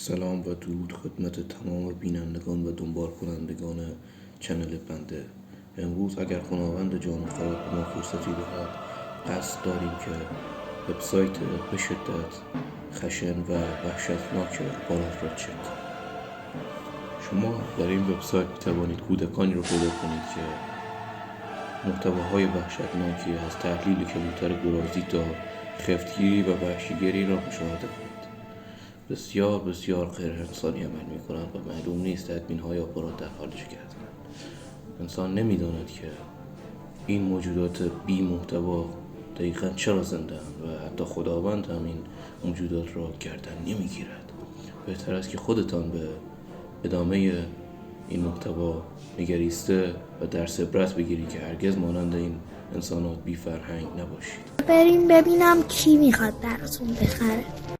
سلام و درود خدمت تمام بینندگان و دنبال کنندگان چنل بنده. امروز اگر خداوند جان خراب به ما فرصتی دهد، قصد داریم که وبسایت به شدت خشن و وحشتناک بارافراد چک. شما در این وبسایت میتوانید کودکانی رو پیدا کنید که محتواهای وحشتناکی از تحلیل کبوتر گرازی تا خفتگیری و وحشیگری را مشاهده کنید. بسیار بسیار غیر انسانی عمل می کنند و معلوم نیست ادمین های آپارات در حال چه کردن. انسان نمی داند که این موجودات بی محتوا دقیقا چرا زنده اند و حتی خداوند هم این موجودات را گردن نمی گیرد. بهتر است که خودتان به ادامه این محتوا نگریسته و درس عبرت بگیرید که هرگز مانند این انسانات بی فرهنگ نباشید. بریم ببینم کی میخواد براتون بخره.